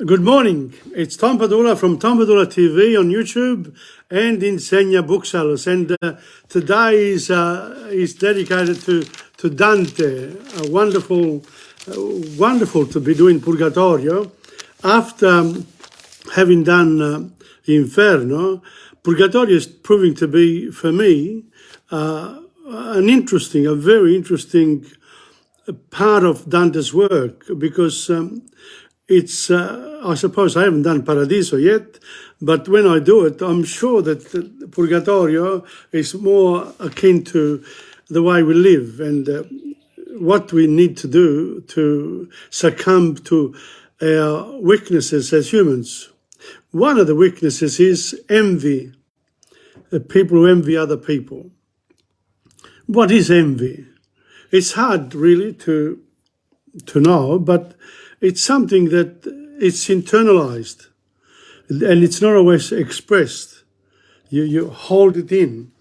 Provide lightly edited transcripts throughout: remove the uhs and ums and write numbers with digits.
Good morning. It's Tom Padula from TomPadulaTV on YouTube and Insegna Booksellers. And today is dedicated to Dante. Wonderful to be doing Purgatorio. After having done Inferno, Purgatorio is proving to be, for me, a very interesting part of Dante's work, because it's, I suppose I haven't done Paradiso yet, but when I do it, I'm sure that Purgatorio is more akin to the way we live and what we need to do to succumb to our weaknesses as humans. One of the weaknesses is envy, people who envy other people. What is envy? It's hard really to know, but it's something that it's internalized and it's not always expressed. You hold it in.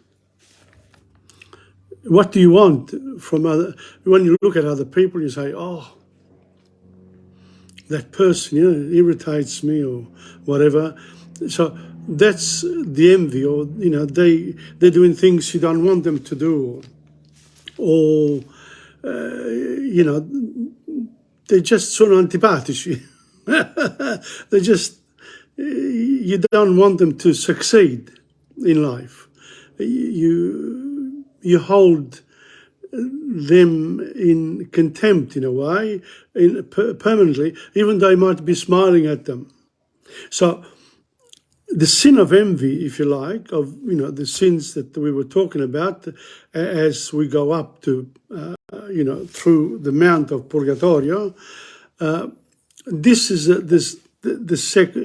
What do you want from other? When you look at other people, you say, "Oh, that person, irritates me," or whatever. So that's the envy, or they're doing things you don't want them to do, or they're just sono antipatici. You don't want them to succeed in life. You hold them in contempt in a way, permanently, even though you might be smiling at them. So the sin of envy, if you like, of the sins that we were talking about as we go up to through the Mount of Purgatorio. This is the second.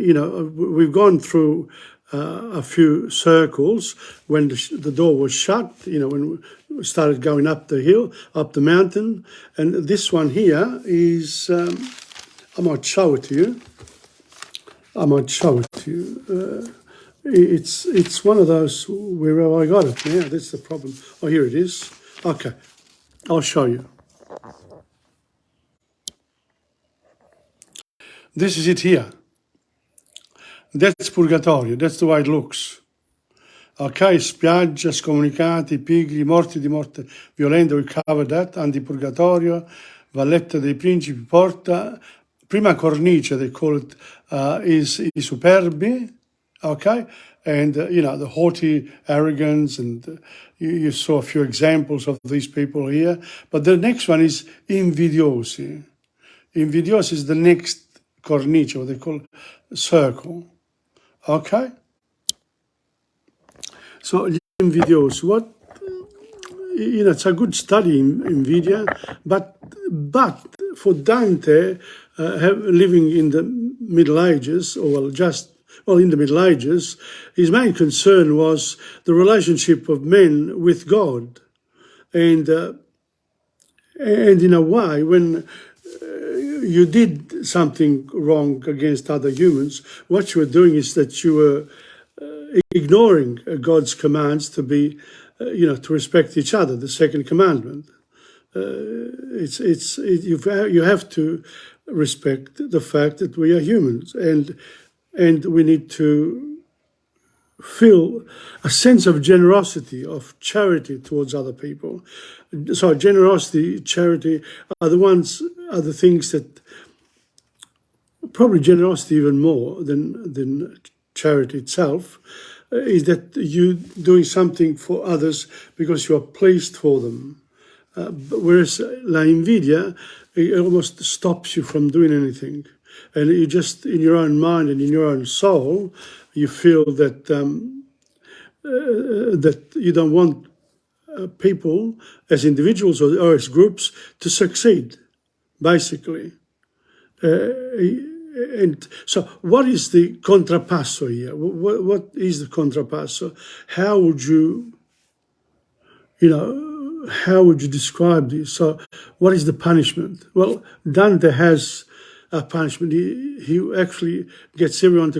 We've gone through a few circles when the door was shut. When we started going up the hill, up the mountain, and this one here is. I might show it to you. It's one of those where I got it. Yeah, that's the problem. Oh, here it is. Okay, I'll show you. This is it here. That's Purgatorio. That's the way it looks. Okay, spiaggia, scomunicati, pigri, morti di morte violenta. We covered that. Antipurgatorio, Valletta dei Principi, porta. Prima cornice, they call it, is I superbi. Okay, and the haughty arrogance, and you saw a few examples of these people here. But the next one is invidiosi. Invidiosi is the next cornice, what they call circle. Okay. So invidiosi, what? It's a good study in Invidia, but for Dante, living in the Middle Ages, in the Middle Ages, his main concern was the relationship of men with God. And in a way, when you did something wrong against other humans, what you were doing is that you were ignoring God's commands to be, to respect each other, the second commandment. You have to respect the fact that we are humans, and we need to feel a sense of generosity, of charity towards other people. So generosity, charity are the things that, probably generosity even more than charity itself, is that you doing something for others because you are pleased for them. Whereas la invidia, it almost stops you from doing anything. And you just, in your own mind and in your own soul, you feel that that you don't want people as individuals or as groups to succeed, basically. And so what is the contrapasso here? What is the contrapasso? How would you describe this? So what is the punishment? Well, Dante has a punishment. He actually gets everyone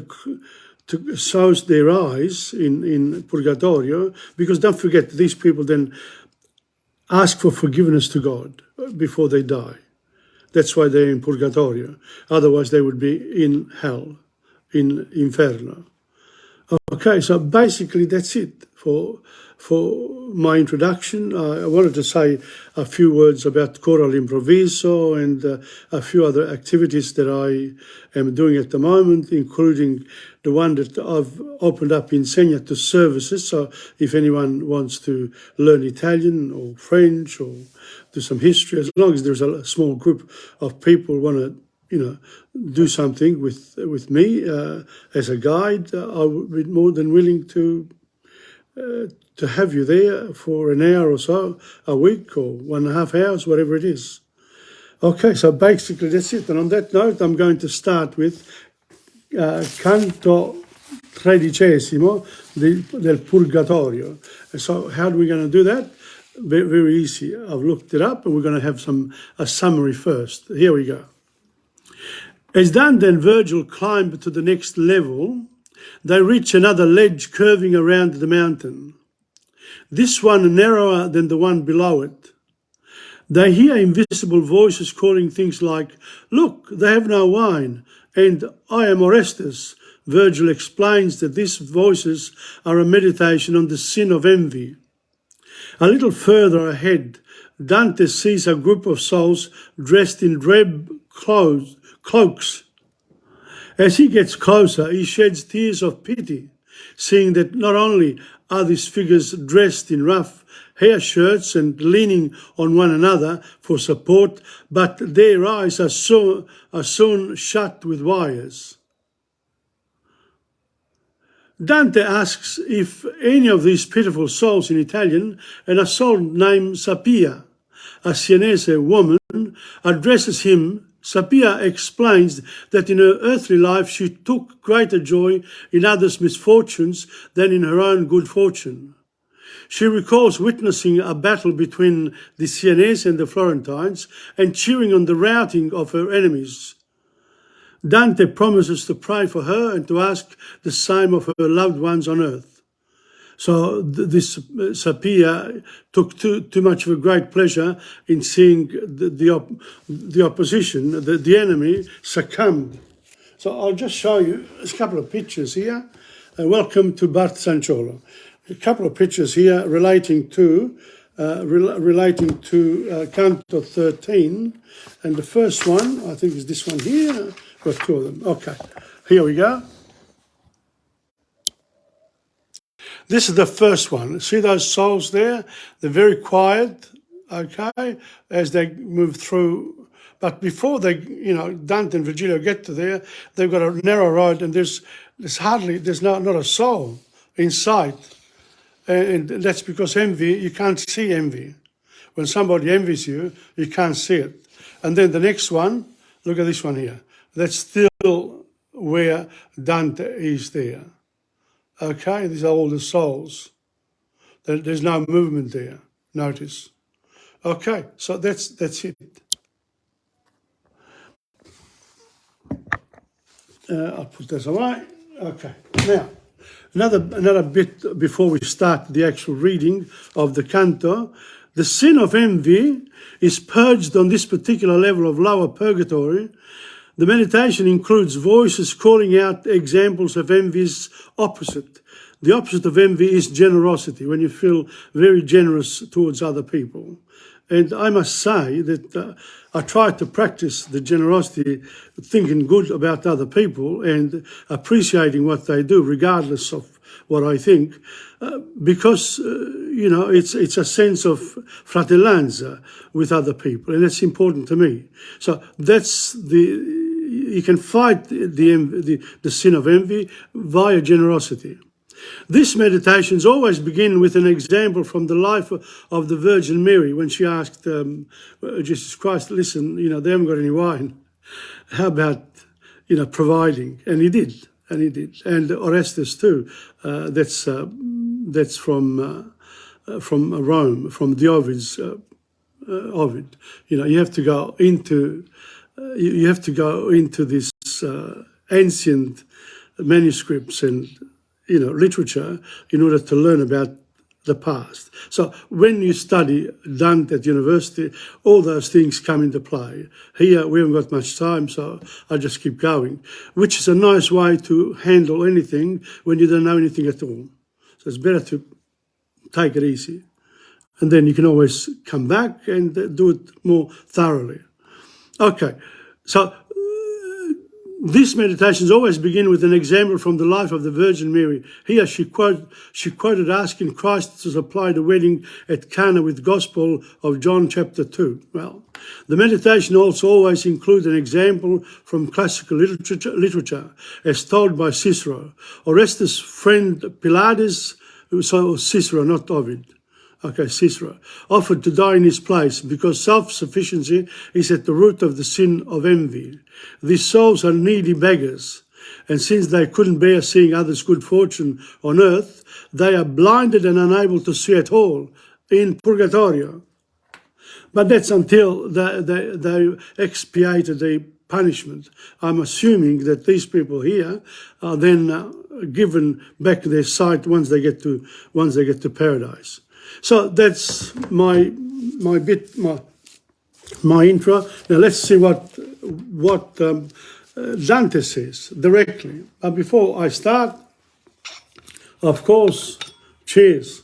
to souse their eyes in Purgatorio, because don't forget, these people then ask for forgiveness to God before they die. That's why they're in Purgatorio. Otherwise, they would be in hell, in Inferno. Okay, so basically that's it for my introduction. I wanted to say a few words about choral improviso and a few other activities that I am doing at the moment, including the one that I've opened up Insegna to services. So if anyone wants to learn Italian or French or do some history, as long as there's a small group of people want to do something with me as a guide, I would be more than willing to have you there for an hour or so a week, or 1.5 hours, whatever it is. Okay, so basically that's it. And on that note, I'm going to start with Canto tredicesimo del Purgatorio. And so how are we going to do that? Very, very easy. I've looked it up, and we're going to have a summary first. Here we go. As Dante and Virgil climb to the next level, they reach another ledge curving around the mountain, this one narrower than the one below it. They hear invisible voices calling things like, "Look, they have no wine," and "I am Orestes." Virgil explains that these voices are a meditation on the sin of envy. A little further ahead, Dante sees a group of souls dressed in drab cloaks. As he gets closer, he sheds tears of pity, seeing that not only are these figures dressed in rough hair shirts and leaning on one another for support, but their eyes are soon shut with wires. Dante asks if any of these pitiful souls in Italian, and a soul named Sapia, a Sienese woman, addresses him. Sapia explains that in her earthly life she took greater joy in others' misfortunes than in her own good fortune. She recalls witnessing a battle between the Sienese and the Florentines and cheering on the routing of her enemies. Dante promises to pray for her and to ask the same of her loved ones on earth. So this Sapia took too much of a great pleasure in seeing the opposition, the enemy, succumb. So I'll just show you a couple of pictures here. Welcome to Bart Sanciolo. A couple of pictures here relating to Canto 13, and the first one I think is this one here. Got two of them. Okay, here we go. This is the first one. See those souls there? They're very quiet, okay, as they move through. But before they, Dante and Virgilio get to there, they've got a narrow road, and there's not a soul in sight. And that's because envy, you can't see envy. When somebody envies you, you can't see it. And then the next one, look at this one here. That's still where Dante is there. Okay, these are all the souls. There's no movement there, notice. Okay, so that's it. I'll put this away. Okay, now, another bit before we start the actual reading of the canto. The sin of envy is purged on this particular level of lower purgatory. The meditation includes voices calling out examples of envy's opposite. The opposite of envy is generosity, when you feel very generous towards other people. And I must say that I try to practice the generosity, thinking good about other people and appreciating what they do, regardless of what I think, because, it's a sense of fratellanza with other people, and that's important to me. So you can fight the sin of envy via generosity. These meditations always begin with an example from the life of the Virgin Mary when she asked Jesus Christ, "Listen, they haven't got any wine. How about, providing?" And he did. And Orestes too. That's from Rome, from the Ovid. You have to go into this ancient manuscripts and literature in order to learn about the past. So when you study Dante at university, all those things come into play. Here, we haven't got much time, so I just keep going, which is a nice way to handle anything when you don't know anything at all. So it's better to take it easy. And then you can always come back and do it more thoroughly. Okay, so these meditations always begin with an example from the life of the Virgin Mary. Here she quoted asking Christ to supply the wedding at Cana with Gospel of John chapter 2. Well, the meditation also always includes an example from classical literature as told by Cicero. Orestes' friend Pylades, so Cicero, not Ovid. Okay, Cicero, offered to die in his place because self-sufficiency is at the root of the sin of envy. These souls are needy beggars, and since they couldn't bear seeing others' good fortune on earth, they are blinded and unable to see at all in purgatorio. But that's until they expiated the punishment. I'm assuming that these people here are then given back their sight once they get to paradise. So that's my intro. Now let's see what Dante says directly. But before I start, of course, cheers.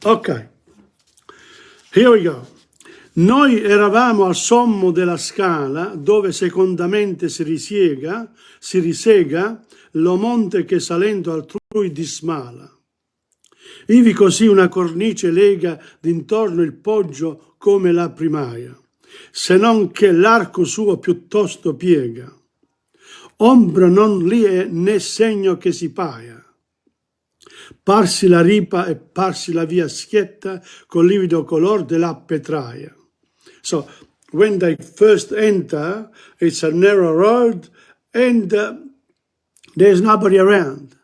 Ok, here we go. Noi eravamo al sommo della scala dove secondamente si risega lo monte che salendo altrui dismala. Ivi così una cornice lega d'intorno il poggio come la primaia, se non che l'arco suo piuttosto piega. Ombra non lì è né segno che si paia. Parsi la ripa e parsi la via schietta col livido color della petraia. So when they first enter, it's a narrow road and there's nobody around.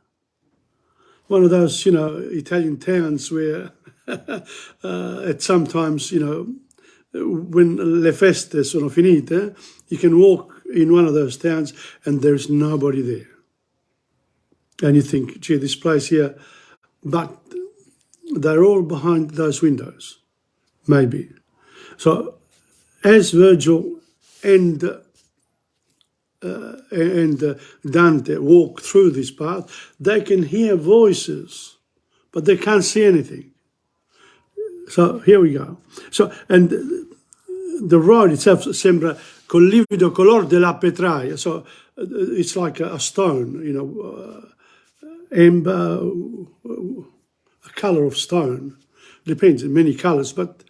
One of those, Italian towns where at sometimes, when le feste sono finite, you can walk in one of those towns and there's nobody there. And you think, gee, this place here, but they're all behind those windows, maybe. So as Virgil and Dante walk through this path, they can hear voices, but they can't see anything. So here we go. So, and the road itself sembra col livido color della petraia. So it's like a stone, amber, a color of stone. Depends in many colors, but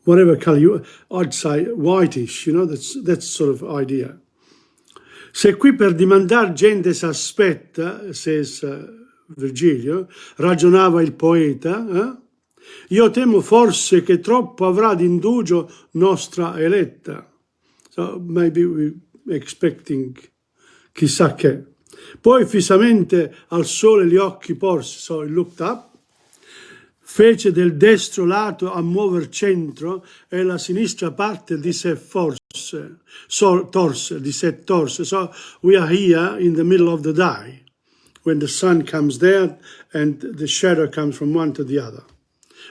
whatever color I'd say whitish, that's sort of idea. Se qui per dimandar gente s'aspetta, says Virgilio, ragionava il poeta, io temo forse che troppo avrà d'indugio nostra eletta. So maybe we're expecting chissà che. Poi fissamente al sole gli occhi porsi, so he looked up, fece del destro lato a muover centro e la sinistra parte di sé torse. So we are here in the middle of the day, when the sun comes down and the shadow comes from one to the other.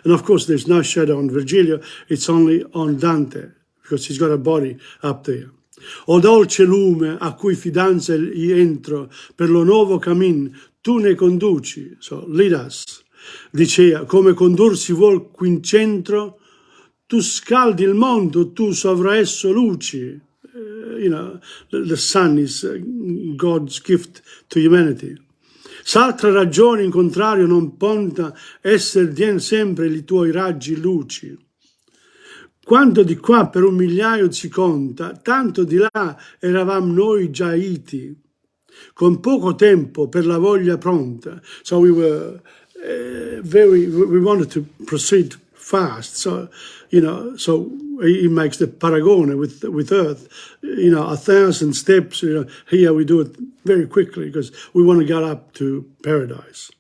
And of course there's no shadow on Virgilio, it's only on Dante, because he's got a body up there. O dolce lume a cui fidanza gli entro, per lo nuovo cammin tu ne conduci, so lead us. Dicea, come condursi vuol qui in centro, tu scaldi il mondo, tu sovra esso luci. The sun is God's gift to humanity. S'altra ragione in contrario non ponta, esser dien sempre i tuoi raggi luci. Quando di qua per 1.000.000 si conta, tanto di là eravam noi già iti, con poco tempo per la voglia pronta. So we were we wanted to proceed fast. So, so he makes the paragone with Earth, 1,000 steps. Here we do it very quickly because we want to get up to paradise.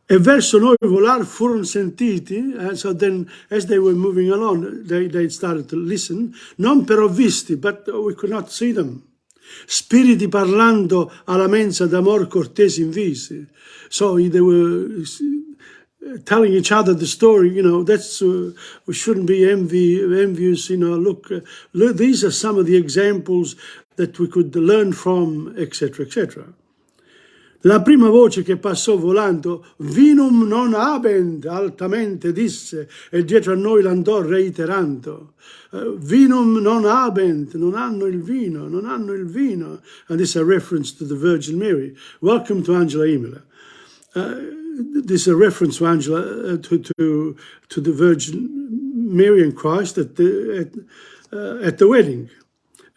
E verso noi volar furono sentiti, so then as they were moving along, they started to listen, non però visti, but we could not see them. spiriti parlando alla mensa d'amor cortesi invisi. So they were telling each other the story, you know, that's, we shouldn't be envious, you know, look, these are some of the examples that we could learn from, etc., etc. La prima voce che passò volando, vinum non habent, altamente disse, e dietro a noi l'andò reiterando. Vinum non habent, non hanno il vino, non hanno il vino. And this is a reference to the Virgin Mary. Welcome to Angela Imola. This is a reference to Angela, to the Virgin Mary and Christ at the wedding.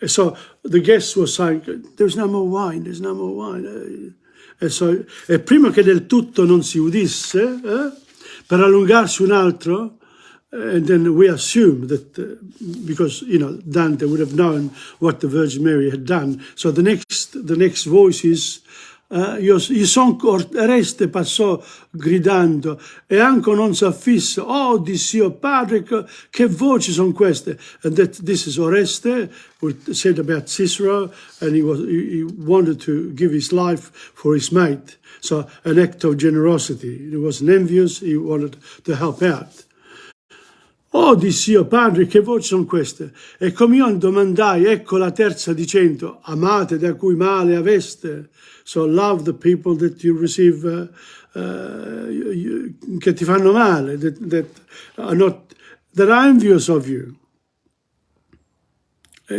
So the guests were saying, there's no more wine, there's no more wine. E prima che del tutto non si udisse, per allungarsi un altro, and then we assume that, because, you know, Dante would have known what the Virgin Mary had done. So the next voice is, i son Oreste passò gridando, e anche non s'affisse, oh diss'io padre, che voci sono queste? And that this is Oreste, who said about Cicero, and he wanted to give his life for his mate. So an act of generosity. He wasn't envious, he wanted to help out. Oh, diss'io, padre, che voci sono queste? E come io domandai, ecco la terza dicendo, amate da cui male aveste. So love the people that you receive, che ti fanno male, that are envious of you.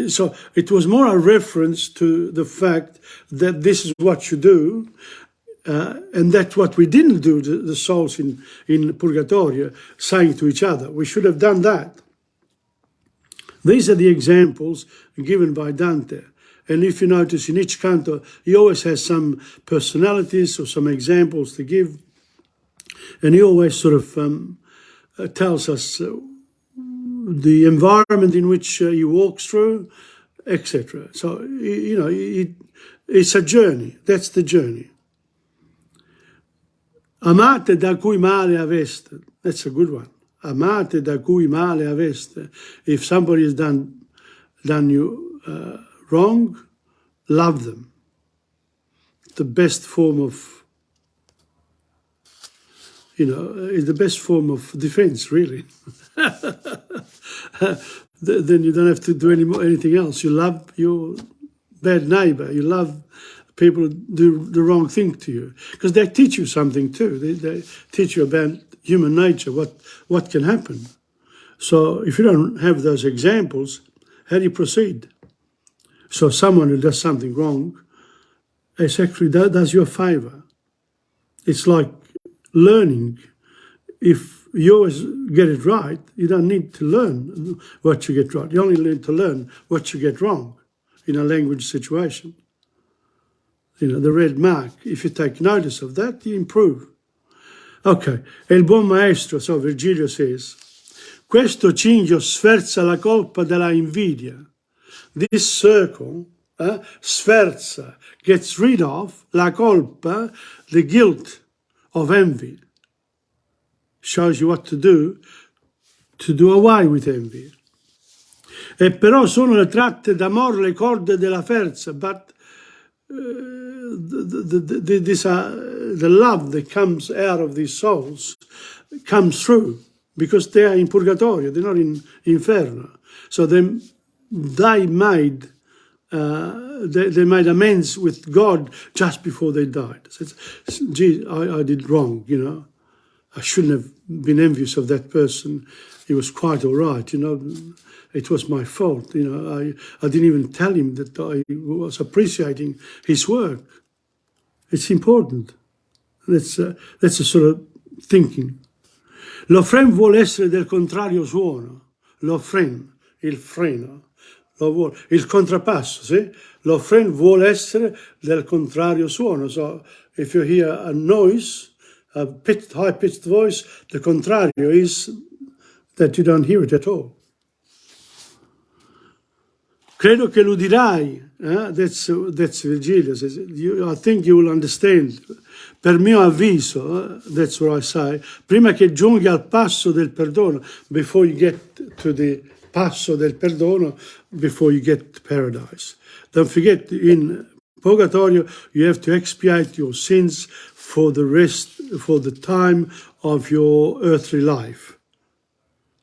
So it was more a reference to the fact that this is what you do, and that's what we didn't do, the souls in Purgatorio, saying to each other. We should have done that. These are the examples given by Dante. And if you notice, in each canto, he always has some personalities or some examples to give. And he always sort of tells us the environment in which he walks through, etc. So, you know, it's a journey. That's the journey. Amate da cui male aveste. That's a good one. Amate da cui male aveste. If somebody has done you wrong, love them. The best form of, you know, is the best form of defense, really. Then you don't have to do anything else. You love your bad neighbor. You love people who do the wrong thing to you, because they teach you something too. They teach you about human nature, what can happen. So if you don't have those examples, how do you proceed? So someone who does something wrong, it actually does you a favor. It's like learning. If you always get it right, you don't need to learn what you get right. You only need to learn what you get wrong in a language situation. You know, the red mark, if you take notice of that, you improve. Ok, e il buon maestro, so Virgilio says, questo cingio sferza la colpa della invidia. This circle, sferza, gets rid of la colpa, the guilt of envy. Shows you what to do away with envy. E però sono le tratte d'amor le corde della forza, but the love that comes out of these souls comes through, because they are in Purgatorio, they're not in Inferno. So they made amends with God just before they died. So gee, I did wrong, you know. I shouldn't have been envious of that person. He was quite all right, you know. It was my fault, you know. I didn't even tell him that I was appreciating his work. It's important. That's a sort of thinking. L'offrem vuole essere del contrario suono. L'offrem, il freno. Il contrappasso, sì? L'offrem vuole essere del contrario suono. So if you hear a noise, a high-pitched voice, the contrario is that you don't hear it at all. Credo che l'udirai, that's Virgilio says, I think you will understand. Per mio avviso, that's what I say, prima che giunga al passo del perdono, before you get to the passo del perdono, before you get to paradise. Don't forget, in Purgatorio, you have to expiate your sins for the time of your earthly life.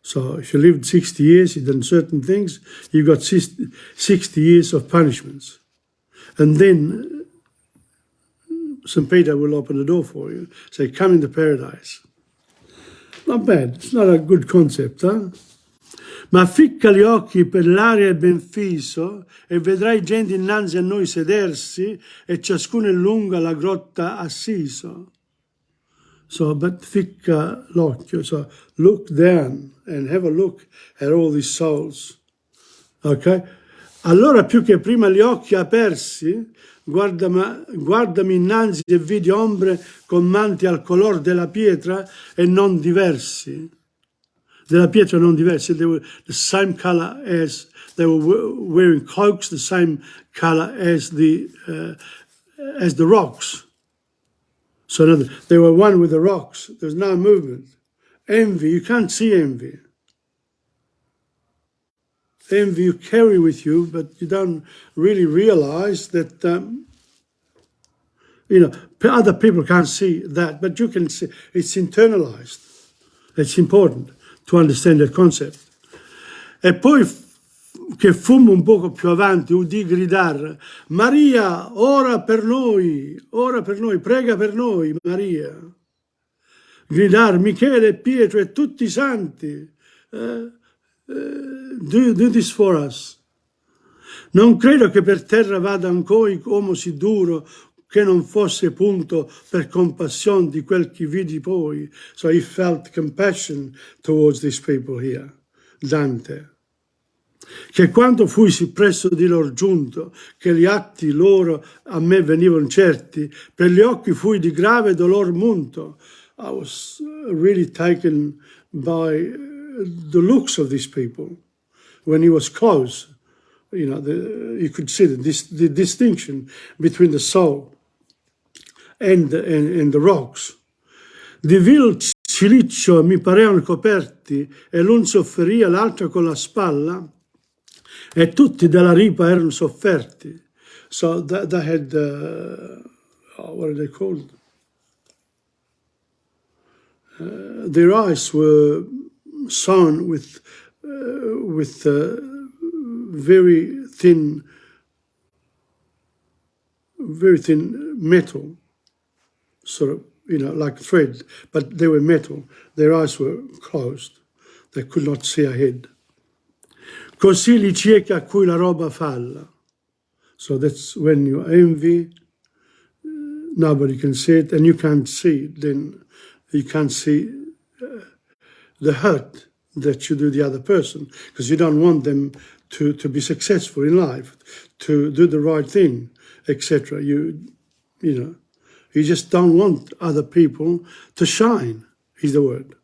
So if you lived 60 years, you've done certain things, you've got 60 years of punishments. And then St. Peter will open the door for you, say, come into paradise. Not bad, it's not a good concept, huh? Ma ficca gli occhi per l'aria e ben fiso, e vedrai gente innanzi a noi sedersi, e ciascuno è lunga la grotta assiso. So, but ficca l'occhio, so look down and have a look at all these souls. Ok? Allora più che prima gli occhi apersi, guardami innanzi e vidi ombre con manti al color della pietra e non diversi. Della pietra non diversi, they were the same color as, they were wearing cloaks, the same color as the rocks. So they were one with the rocks. There's no movement. Envy, you can't see envy. Envy you carry with you, but you don't really realize that, other people can't see that, but you can see, it's internalized. It's important to understand that concept. E poi che fummo un poco più avanti, udì gridare, Maria, ora per noi, prega per noi, Maria. Gridar Michele, Pietro e tutti i santi, do this for us. Non credo che per terra vada ancora uomo sì duro che non fosse punto per compassione di quel che vidi poi. So he felt compassion towards these people here, Dante. Che quando fuisi presso di lor giunto, che gli atti loro a me venivano certi, per gli occhi fui di grave dolor munto. I was really taken by the looks of these people. When he was close, you could see the distinction between the soul and the rocks. Di vil ciliccio mi parevano coperti, e l'un sofferia, l'altro con la spalla, e tutti dalla ripa erano sofferti. So they had, what are they called? Their eyes were sewn with very thin metal, sort of, like thread, but they were metal. Their eyes were closed. They could not see ahead. Così li cieca a cui la roba falla. So that's when you envy, nobody can see it, and you can't see it, then you can't see the hurt that you do the other person, because you don't want them to be successful in life, to do the right thing, etc. You just don't want other people to shine, is the word.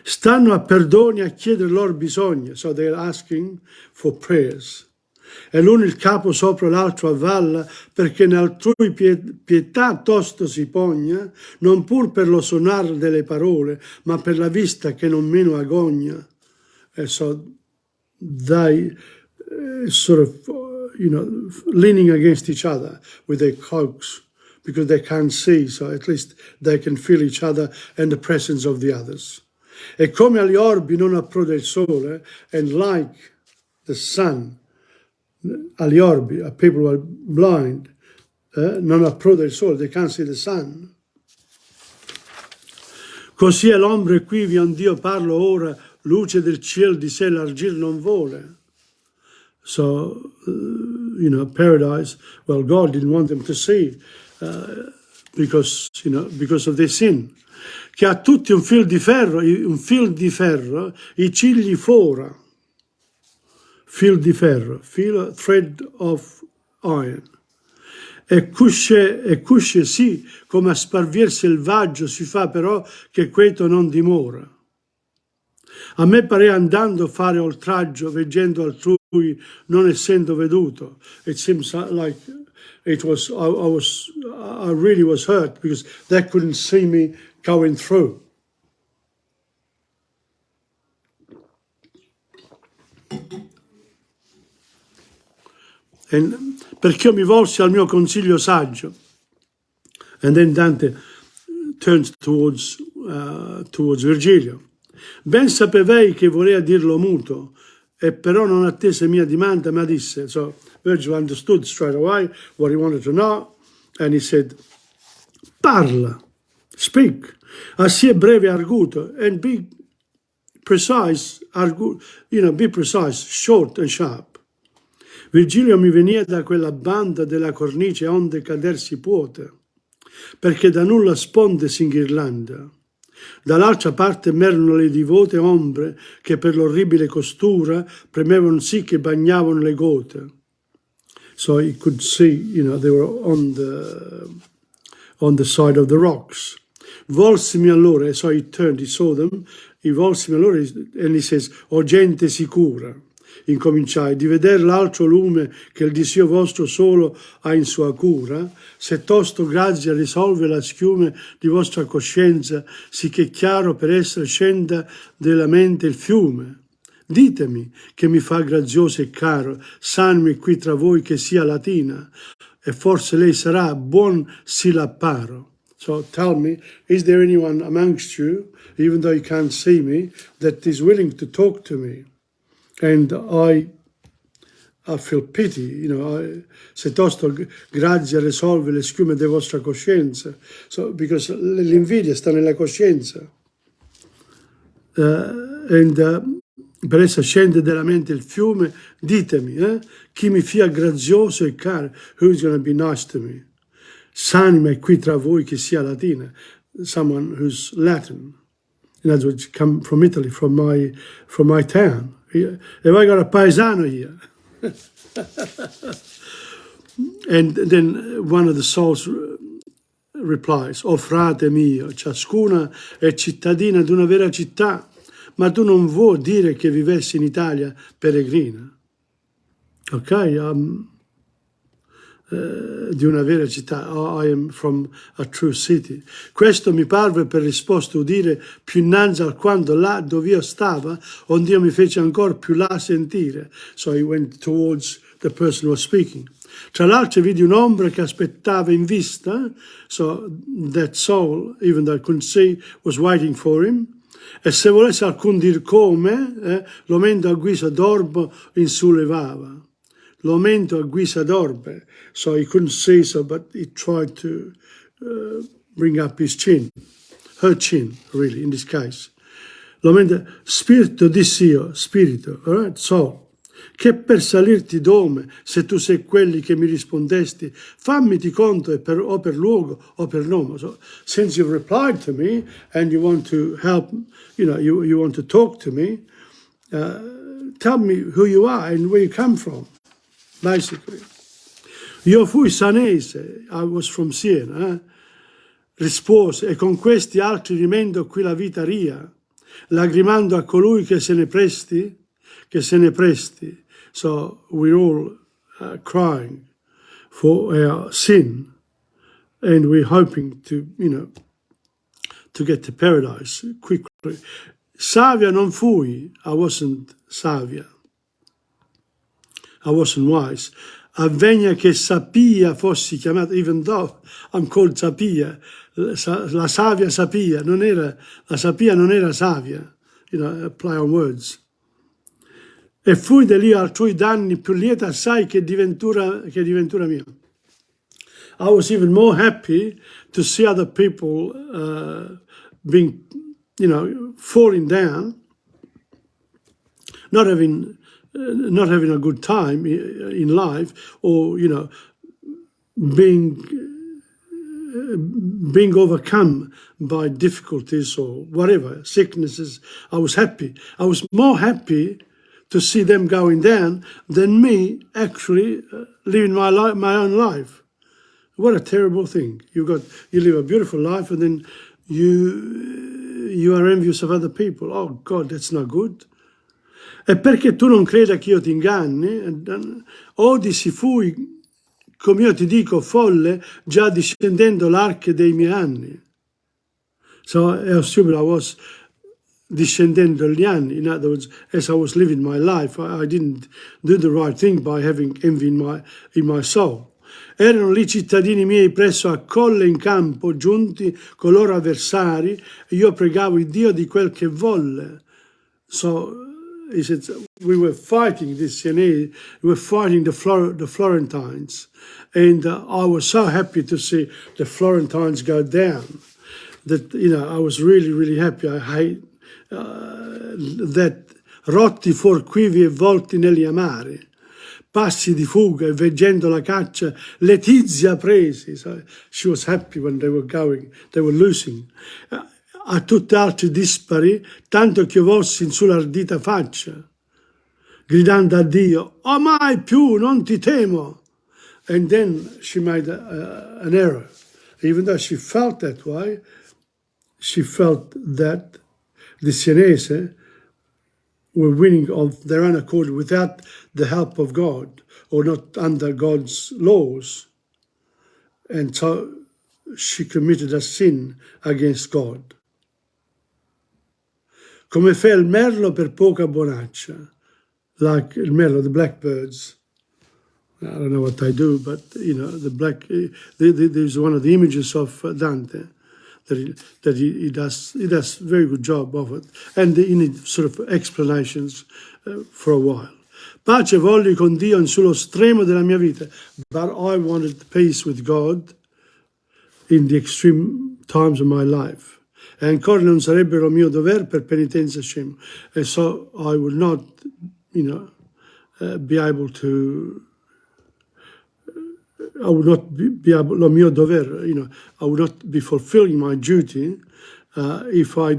Stanno a perdoni a chiedere loro bisogni, so they're asking for prayers. E l'uno il capo sopra l'altro avvalla, perché nell'altrui pietà tosto si pogna, non pur per lo sonar delle parole, ma per la vista che non meno agogna. And so they sort of, leaning against each other with their cloaks, because they can't see, so at least they can feel each other and the presence of the others. E come agli orbi non approda il sole, and like the sun, agli orbi, people who are blind, non approda il sole, they can't see the sun. Così è l'ombre qui, vi Dio parlo ora, luce del cielo di sé largir non vuole. So, paradise, well, God didn't want them to see because of their sin. Che ha tutti un fil di ferro, i cigli fora. Fil di ferro, thread of iron. E cusce sì, come a sparvier selvaggio si fa però che queto non dimora. A me parea andando fare oltraggio, veggendo altrui, non essendo veduto. It seems like it was, I really was hurt because they couldn't see me going through. And perché io mi volsi al mio consiglio saggio. And then Dante turns towards Virgilio. Ben sapevei che voleva dirlo muto, e però non attese mia dimanda, ma disse. So Virgil understood straight away what he wanted to know, and he said, parla, speak, assì breve e arguto, and be precise, be precise, short and sharp. Virgilio mi venia da quella banda della cornice onde cader si puote, perché da nulla sponde s'inghirlanda. Dall'altra parte m'erano le divote ombre che per l'orribile costura premevano sì che bagnavano le gote. So you could see, they were on the side of the rocks. Volsimi allora, so he turned, he saw them, volsimi allora, and he says, o gente sicura. Incominciai di veder l'altro lume che il disio vostro solo ha in sua cura, se tosto grazia risolve la schiume di vostra coscienza, sì che chiaro per essere scenda della mente il fiume. Ditemi che mi fa grazioso e caro, sanmi qui tra voi che sia latina, e forse lei sarà buon si l'apparo. So tell me, is there anyone amongst you, even though you can't see me, that is willing to talk to me? And I feel pity, se tosto grazia risolve le schiume della vostra coscienza. So, because l'invidia sta nella coscienza. Per essa scende della mente il fiume, ditemi, chi mi fia grazioso e caro, who's going to be nice to me? S'anima è qui tra voi che sia latina, someone who's Latin. In other words, come from Italy, from my town. Have I got a paesano here? And then one of the souls replies, "O frate mio, ciascuna è cittadina di una vera città, ma tu non vuoi dire che vivessi in Italia peregrina." Ok? Di una vera città, I am from a true city. Questo mi parve per risposta udire più innanzi alquanto là dove io stava, onde io mi fece ancora più là sentire. So he went towards the person who was speaking. Tra l'altro vidi un'ombra che aspettava in vista, so that soul, even though I couldn't see, was waiting for him. E se volesse alcun dir come, l'omento a guisa d'orbo in su levava. L'omento a guisa d'orbe. So he couldn't see, but he tried to bring up his chin. Her chin, really, in this case. L'omento, spirito dissi io, spirito, all right? So, che per salirti dome, se tu sei quelli che mi rispondesti, fammi di conto o per luogo o per nome. So, since you've replied to me and you want to help, you want to talk to me, tell me who you are and where you come from. Basically. Io fui sanese, I was from Siena, rispose, e con questi altri rimendo qui la vita ria, lagrimando a colui che se ne presti. So we're all crying for our sin, and we're hoping to get to paradise quickly. Savia non fui, I wasn't savia. I wasn't wise. Avvegna che Sapia fossi chiamato, even though I'm called Sapia, la savia Sapia, la Sapia non era savia, play on words. E fui dell'io altrui danni più lieta assai che diventura mia. I was even more happy to see other people being, falling down, not having a good time in life, or being overcome by difficulties or whatever, sicknesses. I was happy. I was more happy to see them going down than me actually living my own life. What a terrible thing! You live a beautiful life, and then you are envious of other people. Oh God, that's not good. E perché tu non creda che io ti inganni, odi si fui, come io ti dico, folle, già discendendo l'arche dei miei anni. So how stupid I was discendendo gli anni. In other words, as I was living my life, I didn't do the right thing by having envy in my soul. Erano lì cittadini miei presso a Colle in campo, giunti con loro avversari, e io pregavo il Dio di quel che volle. So, he said, we were fighting this Sienese, we were fighting the Florentines, and I was so happy to see the Florentines go down. That, you know, I was really, really happy. I hate that rotti forquivi e volti negli amari, passi di fuga e veggendo la caccia, letizia presi. So she was happy when they were losing. A tutt'altri dispari, tanto che volsi in sull'ardita faccia, gridando a Dio, oh mai più, non ti temo. And then she made an error. Even though she felt that way, she felt that the Sienese were winning of their own accord without the help of God, or not under God's laws. And so she committed a sin against God. Come fa il merlo per poca bonaccia, like il merlo, the blackbirds. I don't know what they do, but, you know, there's one of the images of Dante that he does a very good job of it, and you need sort of explanations for a while. Pace volli con Dio in sullo stremo della mia vita, but I wanted peace with God in the extreme times of my life. E ancora non sarebbero mio dover per penitenza scemo. And so I would not, you know, be able to, I would not be able, lo mio dover, you know, I would not be fulfilling my duty if I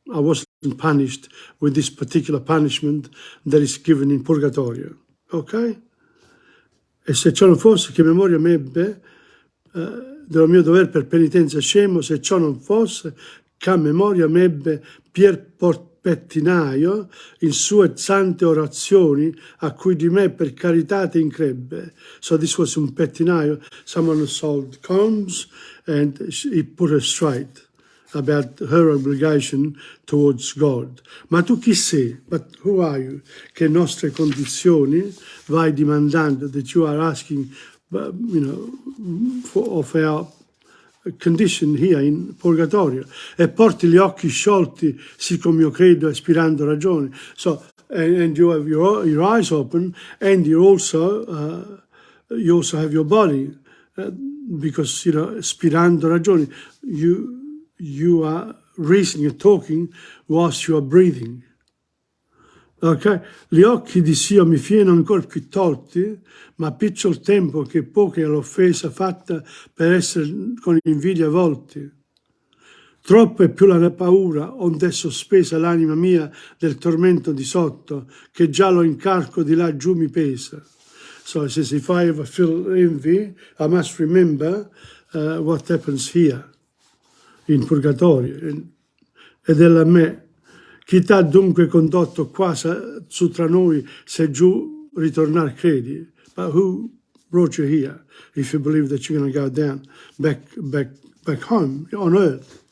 wasn't punished with this particular punishment that is given in purgatorio. Ok? E se ciò non fosse, che memoria m'ebbe dello mio dover per penitenza scemo, se ciò non fosse, che memoria m'ebbe Pier Pettinaio in sue sante orazioni, a cui di me per caritate increbbe. So this was un pettinaio, someone who sold combs, and he put her straight about her obligation towards God. Ma tu chi sei? But who are you? Che nostre condizioni vai dimandando, that you are asking, you know, of our condition here in purgatorio, e porti gli occhi sciolti, siccome io credo, aspirando ragione. So, and you have your eyes open, and you also have your body, because, you know, aspirando ragione, you are reasoning and talking whilst you are breathing. Ok? Gli occhi di Dio mi fieno ancora più tolti, ma piccio il tempo che poca è l'offesa fatta per essere con invidia volti. Troppo è più la paura, onde è sospesa l'anima mia del tormento di sotto, che già lo incarco di là giù mi pesa. So it says, if I ever feel envy, I must remember what happens here in purgatorio. Ed è a me. Chi t'ha dunque condotto qua su tra noi, se giù ritornar credi? But who brought you here, if you believe that you're going to go down, back home, on earth?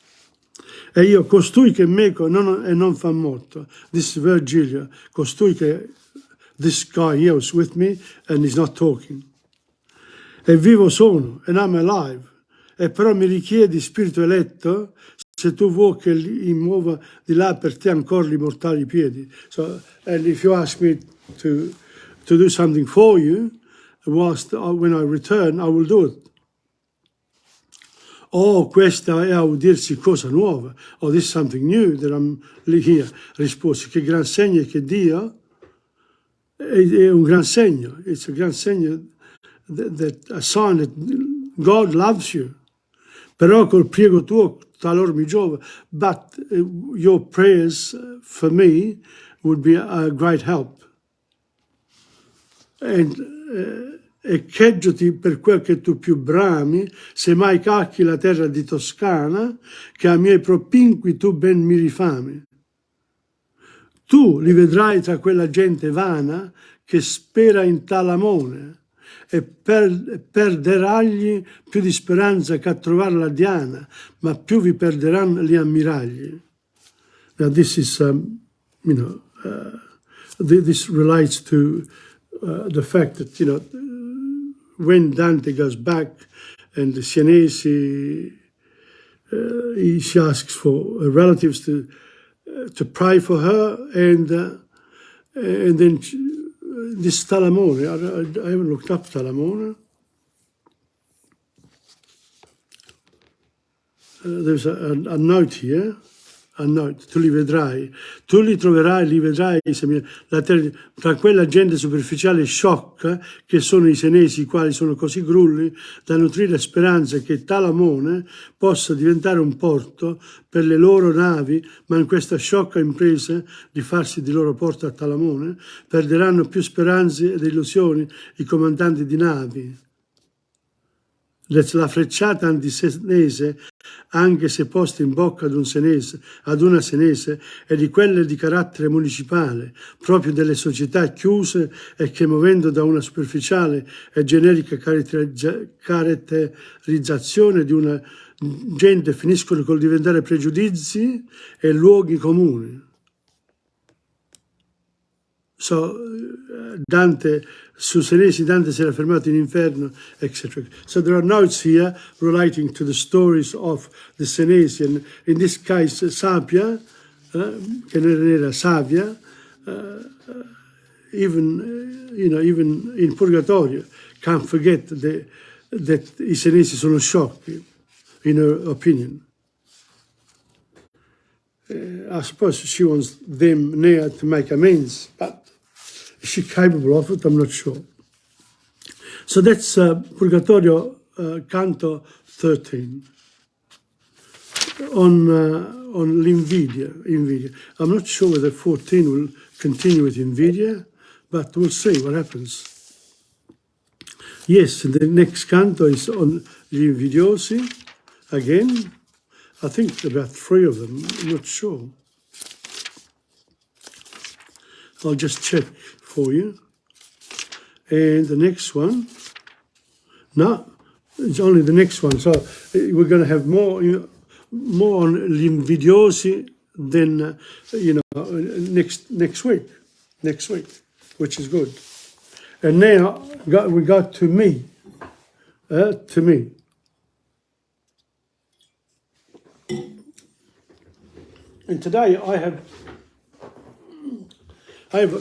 E io, costui che meco e non fa morto. This is Virgilio. Costui che, this guy here was with me, and he's not talking. E vivo sono, and I'm alive. E però mi richiedi, spirito eletto, se tu vuoi che li muova di là per te ancora li mortali piedi. So, and if you ask me to do something for you, when I return, I will do it. Oh, questa è a udirsi cosa nuova. Oh, this is something new that I'm here. Risposi, che gran segno che Dio è un gran segno. It's a gran segno that a sign that God loves you. Però col priego tuo talor mi giova, but your prayers for me would be a great help. E cheggioti per quel che tu più brami, se mai cacchi la terra di Toscana, che a miei propinqui tu ben mi rifami. Tu li vedrai tra quella gente vana che spera in talamone, e perderagli più di speranza che a trovar la Diana, ma più vi perderanno gli ammiragli. Now this is, this relates to the fact that, when Dante goes back and the Sienesi, she asks for relatives to pray for her, and then this Talamone, I haven't looked up Talamone. There's a note here, a note, tu li vedrai, tu li troverai, li vedrai, tra quella gente superficiale e sciocca che sono i senesi, i quali sono così grulli da nutrire speranze che Talamone possa diventare un porto per le loro navi, ma in questa sciocca impresa di farsi di loro porto a Talamone perderanno più speranze ed illusioni i comandanti di navi. La frecciata antisenese, anche se posta in bocca ad una senese, è di quelle di carattere municipale, proprio delle società chiuse e che, muovendo da una superficiale e generica caratterizzazione di una gente, finiscono col diventare pregiudizi e luoghi comuni. So, Dante, su Senesi, Dante si era fermato in Inferno, etc. So there are notes here relating to the stories of the Senesi, and in this case, Sapia, che era Savia, even in Purgatorio, can't forget that I Senesi sono sciocchi, in her opinion. I suppose she wants them near to make amends, but is she capable of it? I'm not sure. So that's Purgatorio, Canto 13. On l'Invidia. I'm not sure whether 14 will continue with Invidia, but we'll see what happens. Yes, the next canto is on gli invidiosi, again. I think about 3 of them, I'm not sure. I'll just check for you. And the next one, no, it's only the next one. So we're going to have more on l'invidiosi than, next week, which is good. And now we got to me, And today I have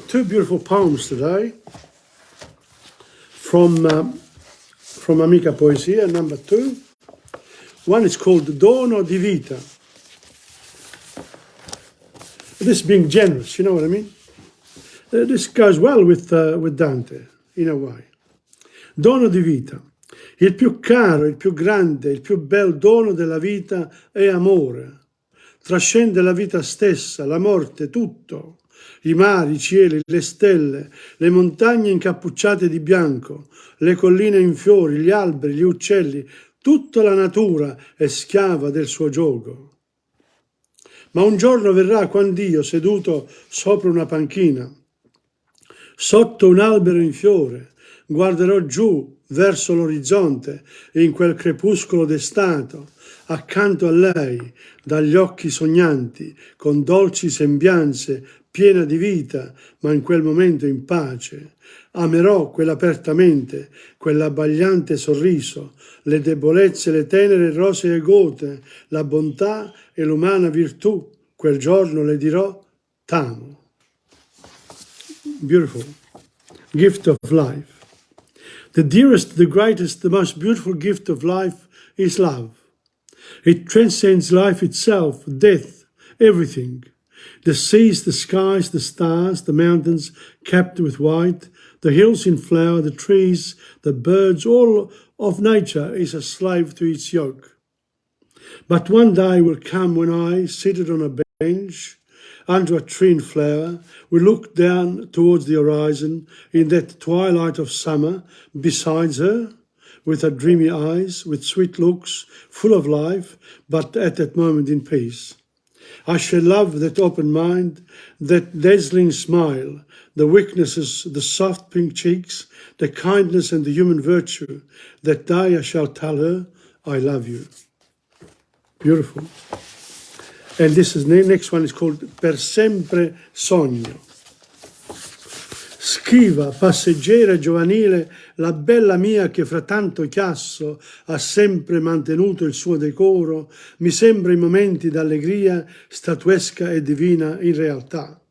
2 beautiful poems today from Amica Poesia, number 2. One is called Dono di Vita. This being generous, you know what I mean? This goes well with Dante, in a way. Dono di vita. Il più caro, il più grande, il più bel dono della vita è amore. Trascende la vita stessa, la morte, tutto. I mari, i cieli, le stelle, le montagne incappucciate di bianco, le colline in fiori, gli alberi, gli uccelli, tutta la natura è schiava del suo gioco. Ma un giorno verrà quand'io, seduto sopra una panchina, sotto un albero in fiore, guarderò giù verso l'orizzonte e in quel crepuscolo d'estato, accanto a lei, dagli occhi sognanti, con dolci sembianze, piena di vita, ma in quel momento in pace. Amerò quell'apertamente, quell'abbagliante sorriso, le debolezze, le tenere rosee gote, la bontà e l'umana virtù. Quel giorno le dirò, t'amo. Beautiful. Gift of life. The dearest, the greatest, the most beautiful gift of life is love. It transcends life itself, death, everything. The seas, the skies, the stars, the mountains capped with white, the hills in flower, the trees, the birds, all of nature is a slave to its yoke. But one day will come when I, seated on a bench, under a tree in flower, will look down towards the horizon in that twilight of summer, besides her, with her dreamy eyes, with sweet looks, full of life, but at that moment in peace. I shall love that open mind, that dazzling smile, the weaknesses, the soft pink cheeks, the kindness and the human virtue. That day I shall tell her, I love you. Beautiful. And this is the next one is called Per sempre sogno. Schiva, passeggera giovanile, la bella mia che fra tanto chiasso ha sempre mantenuto il suo decoro, mi sembra in momenti d'allegria statuesca e divina in realtà.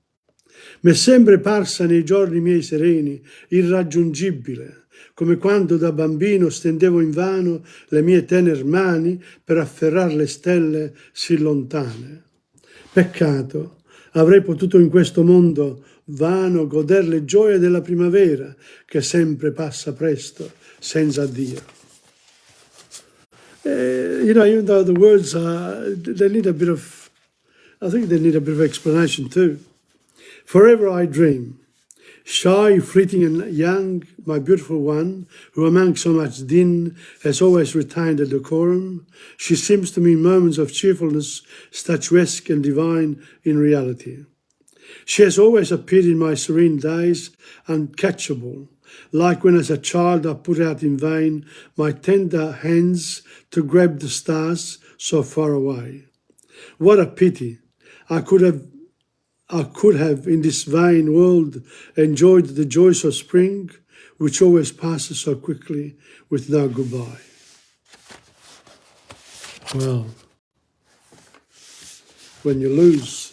M'è sempre parsa nei giorni miei sereni, irraggiungibile, come quando da bambino stendevo invano le mie tenere mani per afferrar le stelle sì lontane. Peccato, avrei potuto in questo mondo vano goder le gioie della primavera che sempre passa presto, senza addio. Even though the words they need a bit of, I think they need a bit of explanation too. Forever I dream, shy, fleeting and young, my beautiful one, who among so much din has always retained a decorum, she seems to me in moments of cheerfulness statuesque and divine in reality. She has always appeared in my serene days uncatchable, like when as a child I put out in vain my tender hands to grab the stars so far away. What a pity! I could have in this vain world enjoyed the joys of spring, which always passes so quickly with no goodbye. Well, when you lose,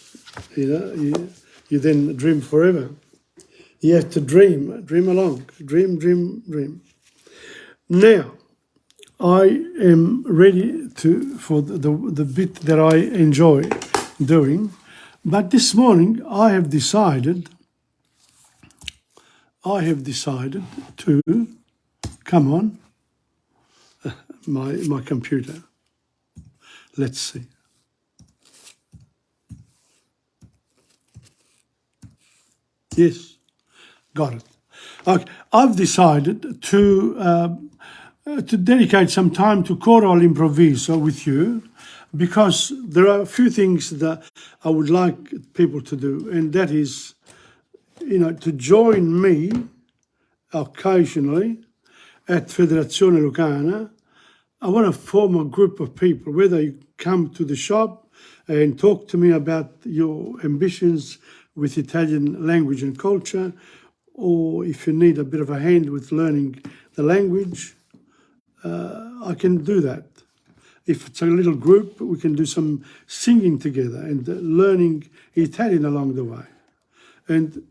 you then dream forever. You have to dream along, dream. Now, I am ready for the bit that I enjoy doing, but this morning I have decided to come on my computer. Let's see. Yes, got it. Okay, I've decided to dedicate some time to coro all'improvviso with you, because there are a few things that I would like people to do, and that is, to join me occasionally at Federazione Lucana. I want to form a group of people, whether you come to the shop and talk to me about your ambitions with Italian language and culture, or if you need a bit of a hand with learning the language, I can do that. If it's a little group, we can do some singing together and learning Italian along the way. And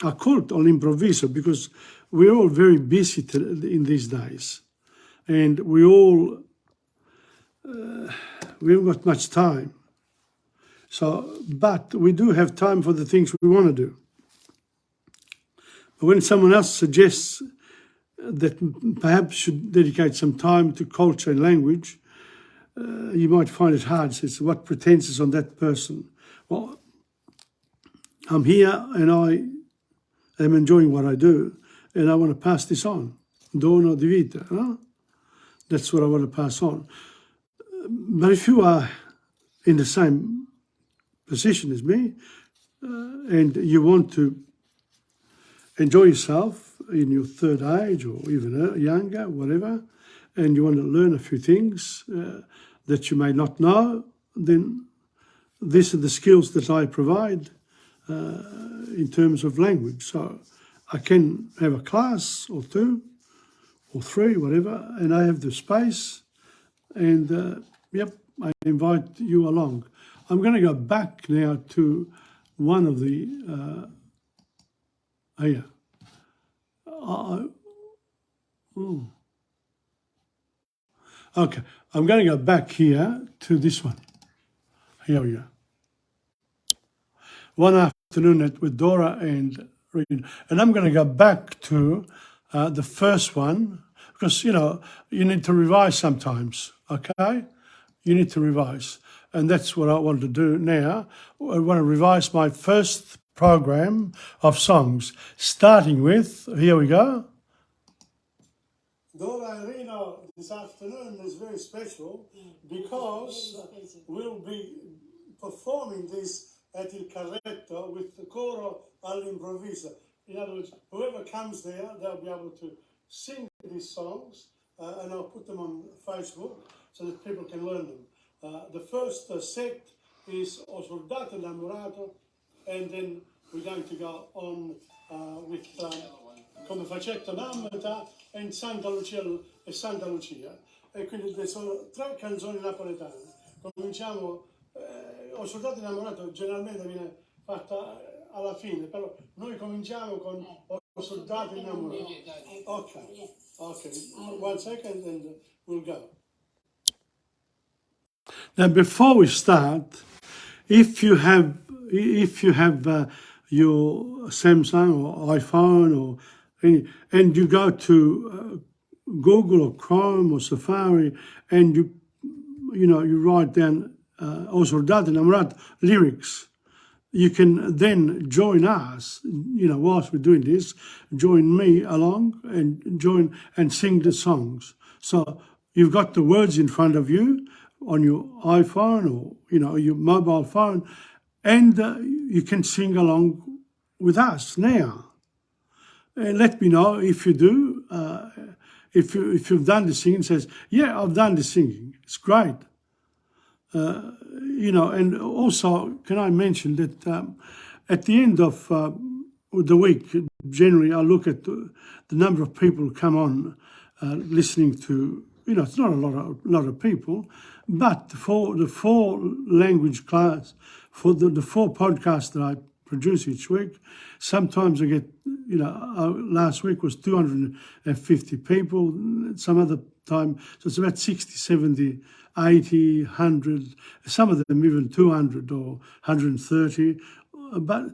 I call it all'improvviso because we're all very busy in these days. And we haven't got much time. But we do have time for the things we want to do. But when someone else suggests that perhaps should dedicate some time to culture and language, you might find it hard. Says, what pretense is on that person? Well, I'm here and I am enjoying what I do, and I want to pass this on. Dono di vita. Huh? That's what I want to pass on. But if you are in the same position as me, and you want to enjoy yourself in your third age or even younger, whatever, and you want to learn a few things that you may not know, then these are the skills that I provide in terms of language. So I can have a class or two or three, whatever, and I have the space, and I invite you along. I'm going to go back now to one of the Okay, I'm going to go back here to this one. Here we go. One afternoon with Dora and Regan. And I'm going to go back to the first one, because, you need to revise sometimes, okay? You need to revise. And that's what I want to do now. I want to revise my first program of songs, starting with, here we go. Dora and Reno this afternoon is very special because we'll be performing this at Il Carretto with the coro all'improvviso. In other words, whoever comes there, they'll be able to sing these songs, and I'll put them on Facebook so that people can learn them. The first set is O Soldato Innamorato, and then we're going to go on with Come Facetta Mamma e Santa Lucia. E quindi sono 3 canzoni napoletane. Cominciamo, O Soldato Innamorato generalmente viene fatta alla fine, però noi cominciamo con O Soldato Innamorato. Ok, 1 second and we'll go. Now, before we start, if you have your Samsung or iPhone or and you go to Google or Chrome or Safari and you write down O Soldato Innamorato lyrics, you can then join us, whilst we're doing this, join me along and join and sing the songs. So you've got the words in front of you on your iPhone or, your mobile phone, and you can sing along with us now. And let me know if you do, if you've done the singing, says, yeah, I've done the singing. It's great. And also, can I mention that at the end of the week, generally, I look at the number of people who come on listening to, it's not a lot of people, but for the 4 language class, for the 4 podcasts that I produce each week, sometimes I get, last week was 250 people, some other time, so it's about 60, 70, 80, 100, some of them even 200 or 130, but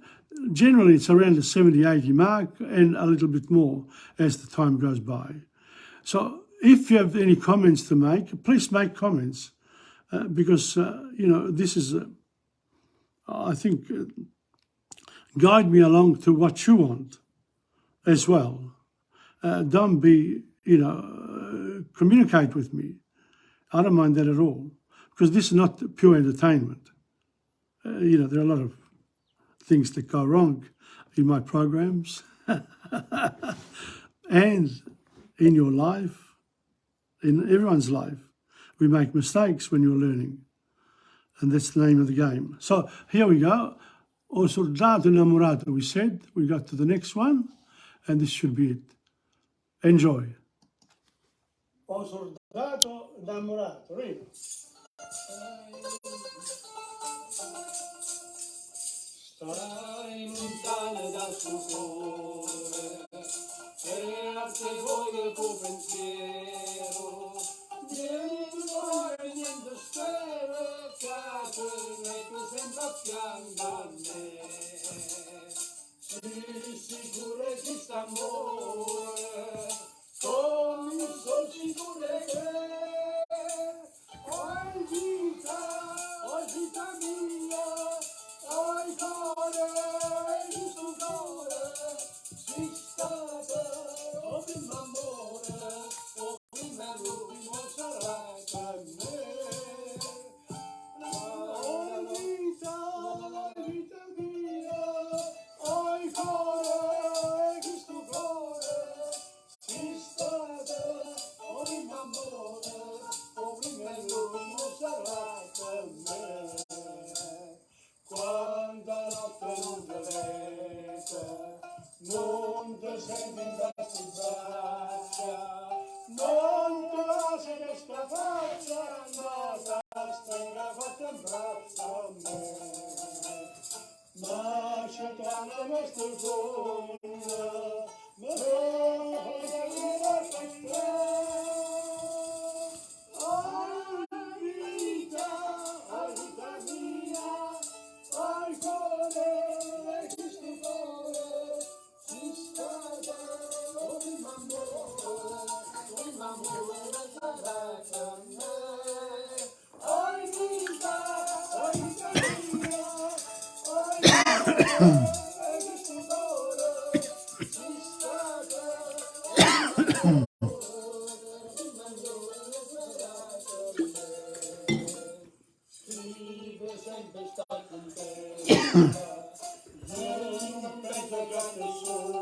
generally it's around the 70, 80 mark and a little bit more as the time goes by. So if you have any comments to make, please make comments because, this is, I think, guide me along to what you want as well. Don't be, communicate with me. I don't mind that at all, because this is not pure entertainment. There are a lot of things that go wrong in my programs and in your life, in everyone's life. We make mistakes when you're learning, and that's the name of the game. So here we go. O Soldato Innamorato, we said. We got to the next one, and this should be it. Enjoy. O Soldato Innamorato, read. Starai lontana dal suo cuore e a te voglio il tuo pensiero. Niente spero che tu sempre a fianco a me. Sii sicuro che st'amore, come sono sicuro che oi vita mia, oi cuore, giusto cuore, sei stata, oh prima amore, oh prima l'ultimo sarai per me. Oi vita mia, oi cuore, giusto cuore, sei stata, oh prima amore, oh prima l'ultimo sarai per me. Quanta notte non ti rete, non ti senti in queste braccia, non ti lasci questa faccia, ma stai fatta in braccio a me. Ma c'è la nostra donna, ma non lascia te. Oh vita mia, ai cuore, questo cuore, si stava, oh m'amore, sarai per me. Ai vita mia, ai cuore, questo cuore, si stava, scrive sempre stai contenta, non penso che sei sola,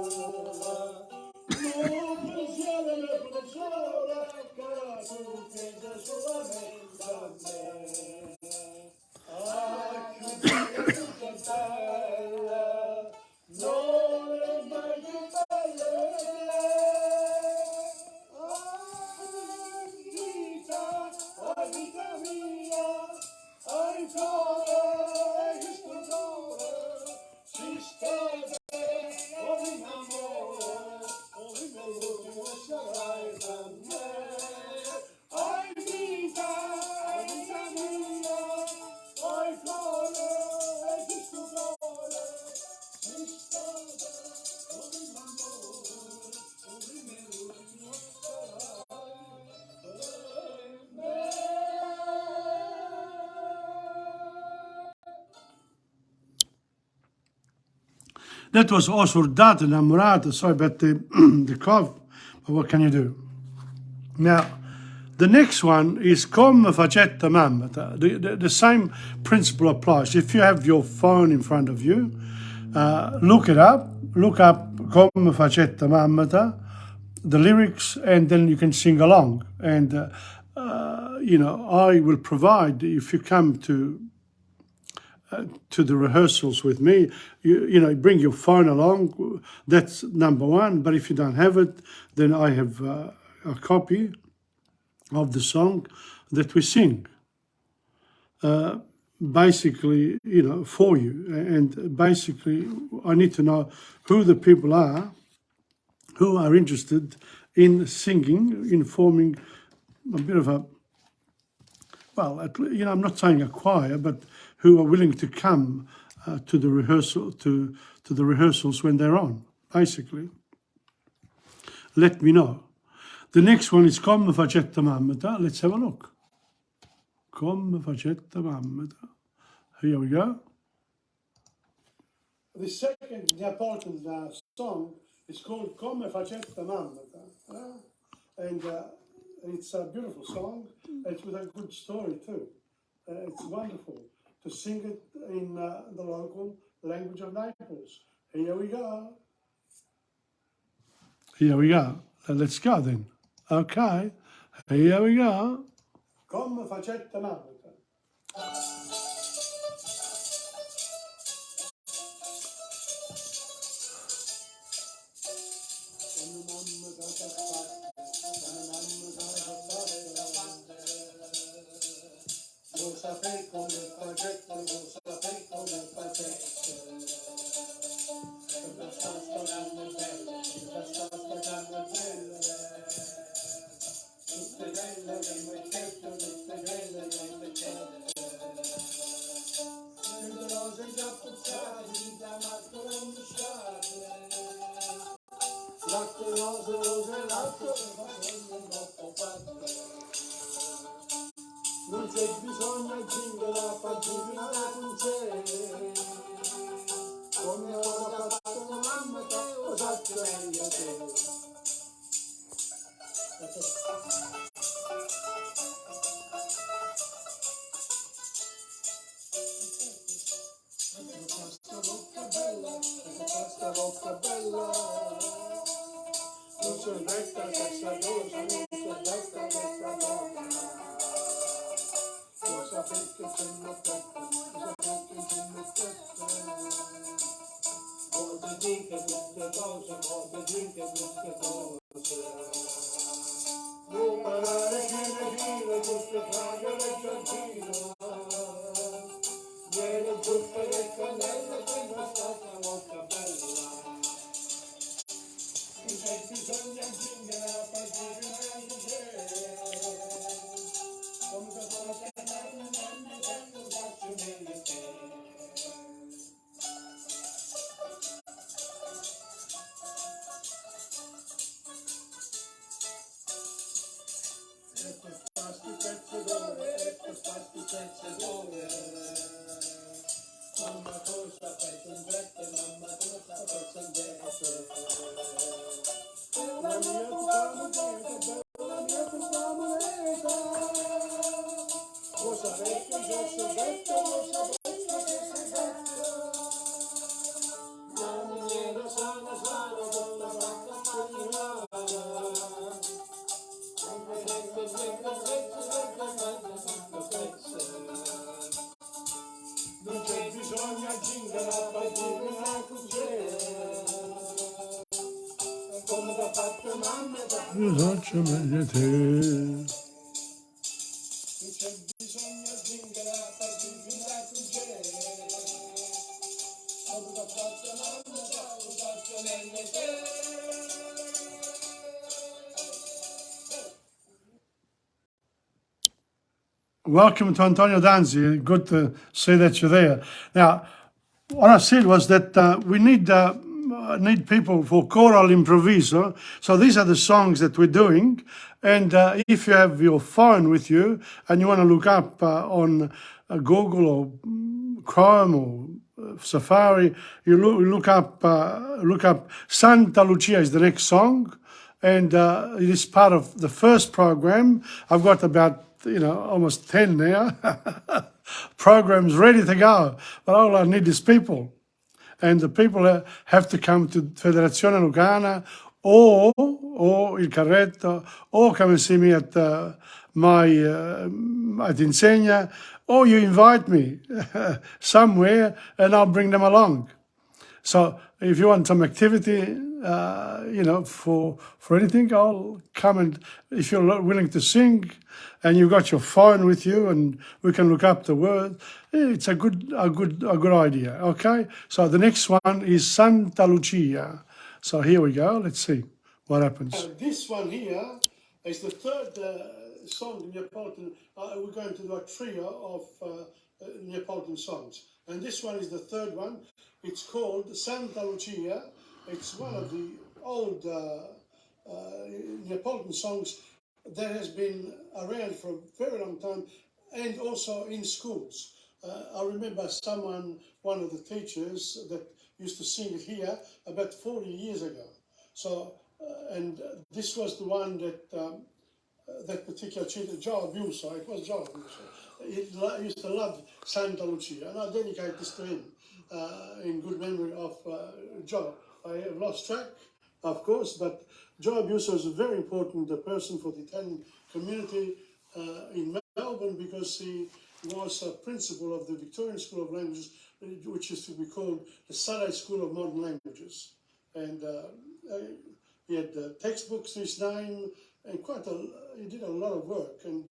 non pensiamo alle persone, che tu pensi solamente a me. That was Osurdata Namurata, sorry about the cough, but what can you do? Now, the next one is Come Facetta Mammata. The same principle applies. If you have your phone in front of you, look up Come Facetta Mammata, the lyrics, and then you can sing along. And, you know, I will provide, if you come to the rehearsals with me, you know, bring your phone along. That's number one. But if you don't have it, then I have a copy of the song that we sing, basically, you know, for you. And basically, I need to know who the people are who are interested in singing, in forming a bit of a, well, you know, I'm not saying a choir, but who are willing to come to the rehearsal, to the rehearsals when they're on, basically. Let me know. The next one is Come Facetta Mammata. Let's have a look. Come Facetta Mammata. Here we go. The second Neapolitan song is called Come Facetta Mammata. And it's a beautiful song. It's with a good story too. It's wonderful to sing it in the local language of Naples. Here we go. Here we go. Let's go then. Okay. Here we go. Come Facetta Mammata. Lo sapete come facette, lo sapete come facette. La sta sparando belle, la sta sparando belle. Tutte belle che mettete, tutte belle che mettete. Le rose già puzzate, da matto ambusciate. Latte rose, latte, facendo troppo fatto. Non c'è bisogno aggiungere la Padula, non c'è. Come ora fatto mamma, lo faccio meglio te. Questa bocca bella, non c'è retta questa cosa, non c'è retta questa cosa. Lo sapete che non tette, lo sapete che non tette. Cose diche, brutte cose, cose diche, brutte cose. Non parlare fine, giuste fragole giardino. Viene giuste le cannelle, che non sta la bocca bella. Non c'è bisogno aggiungere la pagina di te. Come da porta non faccio meglio te. Ecco pezzo dove. Mamma cosa fai con gette, mamma cosa fai con gette. La mia tua moneta, la mia tua moneta. Lo sapete che sono detto, lo sapete che sono detto. La mia sana, con la vacca spagnolana. Non c'è bisogno aggiungere la pagina con come da fatto mamma lo faccio meglio te. Non c'è bisogno aggiungere la pagina con come da fatto mamma lo faccio meglio te. Welcome to Antonio Danzi. Good to see that you're there. Now, what I said was that we need people for choral improviso. So these are the songs that we're doing. And if you have your phone with you and you want to look up on Google or Chrome or Safari, you look up Santa Lucia is the next song, and it is part of the first program. I've got about almost 10 now programs ready to go, but all I need is people, and the people have to come to Federazione Lucana or Il Carretto, or come and see me at my at Insegna, or you invite me somewhere and I'll bring them along. So if you want some activity, for anything, I'll come, and if you're willing to sing and you've got your phone with you and we can look up the word, it's a good idea. Okay. So the next one is Santa Lucia. So here we go. Let's see what happens. This one here is the third song in Neapolitan. We're going to do a trio of Neapolitan songs, and this one is the third one. It's called Santa Lucia. It's one of the old Neapolitan songs that has been around for a very long time, and also in schools. I remember one of the teachers that used to sing it here about 40 years ago. So, and this was the one that that particular teacher, Joe Abuso, it was Joe Abuso. He used to love Santa Lucia, and I dedicate this to him in good memory of Joe. I have lost track, of course, but Joe Abuso is a very important person for the Italian community in Melbourne, because he was a principal of the Victorian School of Languages, which is to be called the Sunday School of Modern Languages. And he had textbooks to his name, and he did a lot of work, and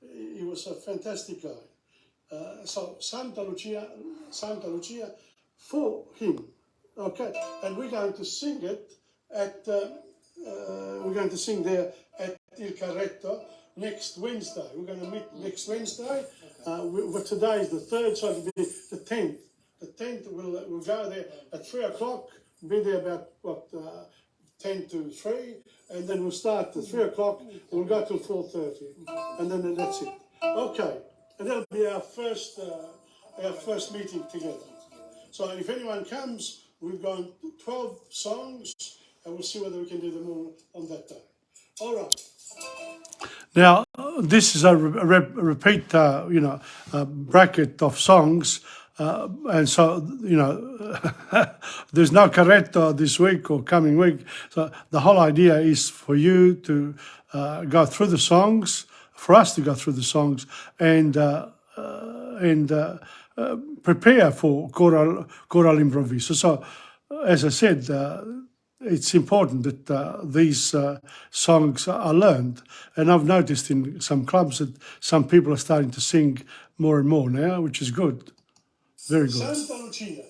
he was a fantastic guy. So Santa Lucia for him. Okay, and we're going to sing it at there at Il Carretto next Wednesday. We're going to meet next Wednesday. Today is the 3rd, so it'll be the 10th. The 10th, we'll go there at 3 o'clock, be there about 10 to 3, and then we'll start at 3 o'clock, and we'll go till 4:30, and then that's it. Okay, and that'll be our first meeting together. So if anyone comes, we've got 12 songs, and we'll see whether we can do them all on that day. All right. Now, this is a repeat, bracket of songs, and so, there's no Carretto this week or coming week. So the whole idea is for you to go through the songs, for us to go through the songs, and prepare for choral improviso. So, as I said, it's important that these songs are learned, and I've noticed in some clubs that some people are starting to sing more and more now, which is good, very good. Santa Lucia.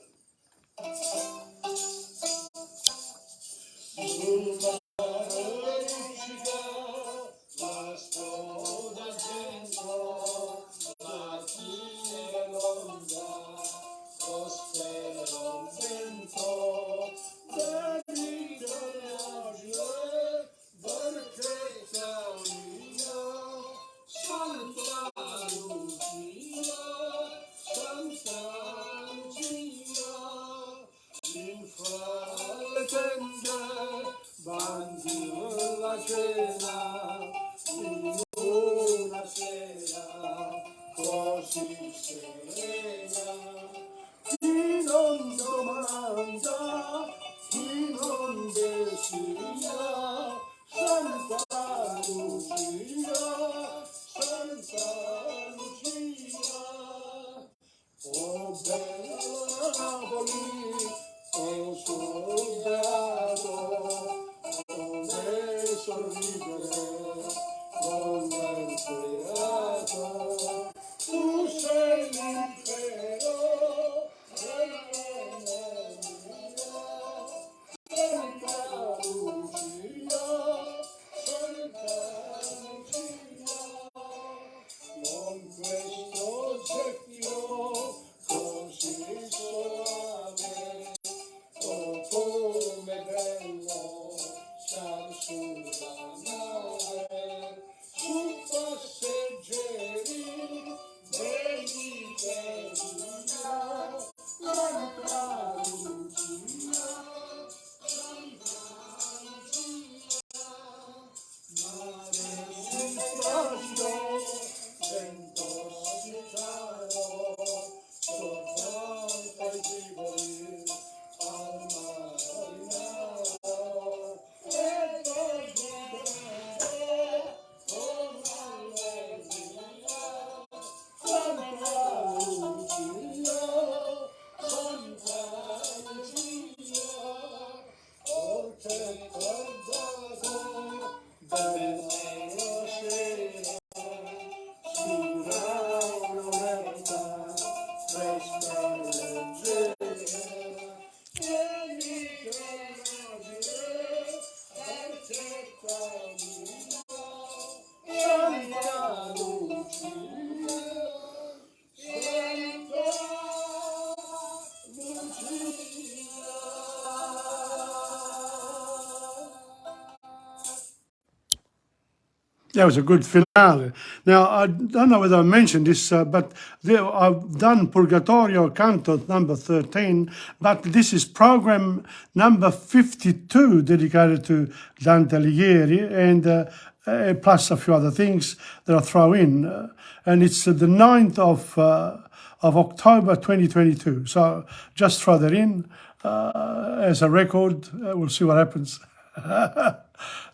That was a good finale. Now, I don't know whether I mentioned this, but I've done Purgatorio Canto number 13, but this is program number 52 dedicated to Dante Alighieri, and plus a few other things that I throw in. And it's the 9th of October 2022. So just throw that in as a record. We'll see what happens. The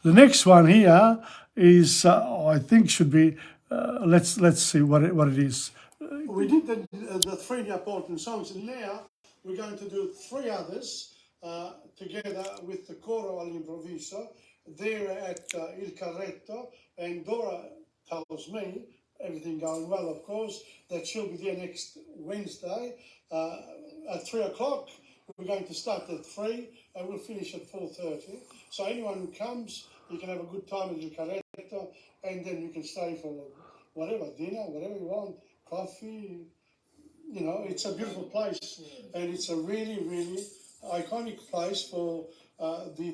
next one here is, I think, should be. Let's see what it is. We did the three Neapolitan songs, and now we're going to do three others together with the Coro all'Improviso there at Il Carretto, and Dora tells me, everything going well, of course, that she'll be there next Wednesday at 3 o'clock. We're going to start at 3 and we'll finish at 4:30. So anyone who comes, you can have a good time at Il Carretto, and then you can stay for whatever, dinner, whatever you want, coffee. You know, it's a beautiful place, and it's a really, really iconic place for the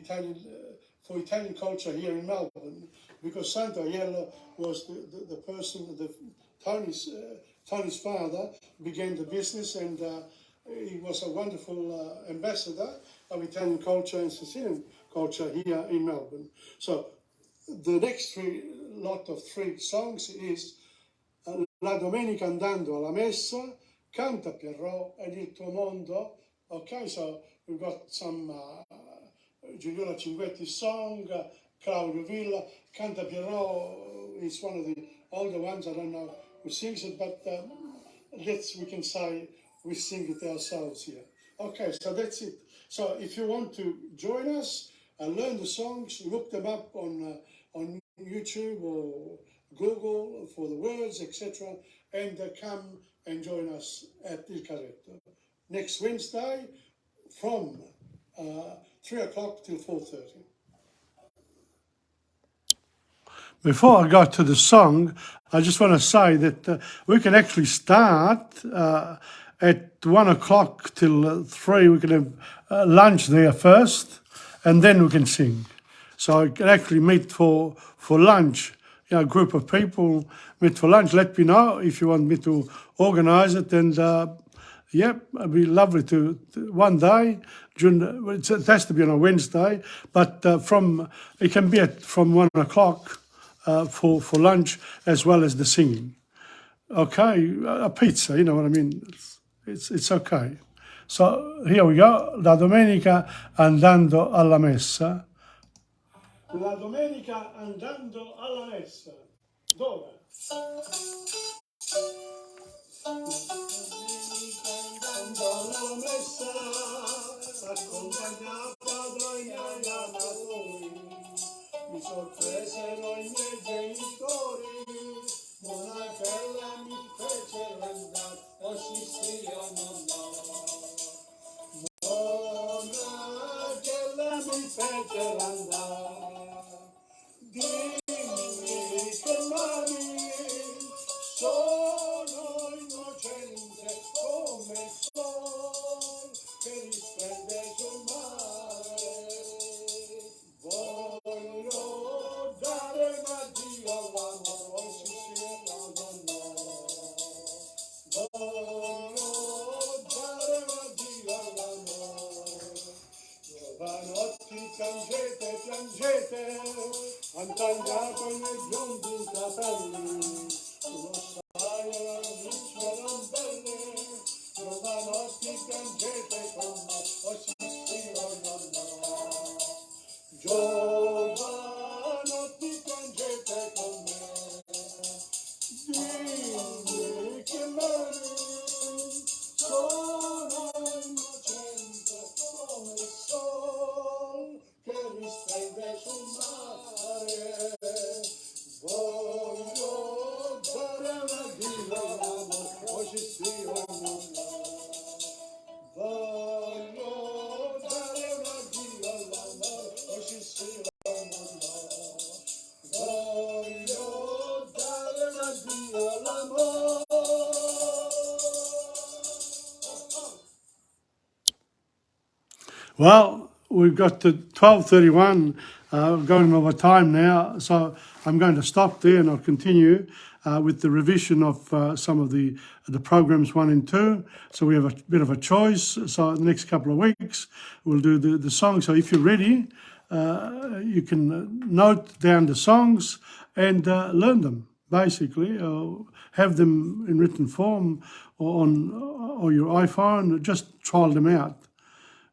Italian culture here in Melbourne, because Santo Aiello was the person, Tony's father began the business, and he was a wonderful ambassador of Italian culture and Sicilian culture here in Melbourne. So the next lot of three songs is La domenica andando alla messa, Canta Pierrot ed il tuo mondo. Okay, so we've got some Giuliola Cinquetti's song, Claudio Villa. Canta Pierrot is one of the older ones. I don't know who sings it, but we can say we sing it ourselves here. Okay, so that's it. So if you want to join us and learn the songs, look them up on YouTube or Google for the words, etc., and come and join us at Il Carretto next Wednesday from 3 o'clock till 4:30. Before I go to the song, I just want to say that we can actually start at 1 o'clock till 3. We can have lunch there first, and then we can sing. So I can actually meet for lunch. You know, a group of people meet for lunch. Let me know if you want me to organise it, and yep, it'd be lovely to one day. It has to be on a Wednesday, but it can be from 1 o'clock for lunch as well as the singing. Okay, a pizza, you know what I mean. It's okay. So here we go. La domenica andando alla messa. La domenica andando alla messa. Dove? Andando alla messa, accompagnata padrona da noi, mi sorpresero I miei genitori, Monachella mi fecero andare, o sì sì o no, Monachella mi fecero andare. Dimmi che mani sono innocente come il sol che risplende sul mare. Voglio dare un addio all'amore, sì sì, no, no, no. Voglio dare un addio all'amore. Giovanotti piangete, piangete, han tagliato i miei biondi capelli, tu lo sai, amici erano belle, giovanotti piangete con me, o sì sì o no no. Giovanotti piangete con me, dimmi che mani sono innocente come il sol che risplende sul mare. Voglio dare un addio all'amore, o ci sì o no. Voglio dare un addio all'amore, o ci sì o no. Voglio dare un addio all'amore. Well, we've got to 12:31, going over time now, so I'm going to stop there and I'll continue with the revision of some of the programs 1 and 2. So we have a bit of a choice. So the next couple of weeks we'll do the songs. So if you're ready, you can note down the songs and learn them, basically, or have them in written form or on your iPhone. Just trial them out.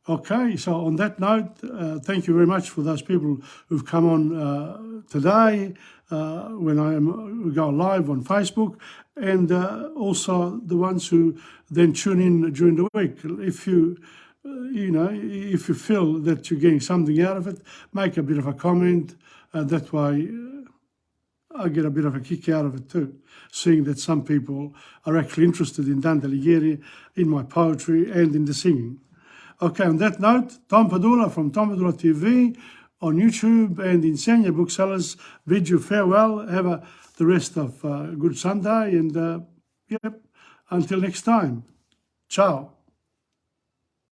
Okay, so on that note, thank you very much for those people who've come on today when we go live on Facebook, and also the ones who then tune in during the week. If you feel that you're getting something out of it, make a bit of a comment. That way I get a bit of a kick out of it too, seeing that some people are actually interested in Dante Alighieri, in my poetry and in the singing. Okay, on that note, Tom Padula from TomPadulaTV on YouTube and Insegna Booksellers bid you farewell. Have the rest of a good Sunday, and yep, until next time. Ciao.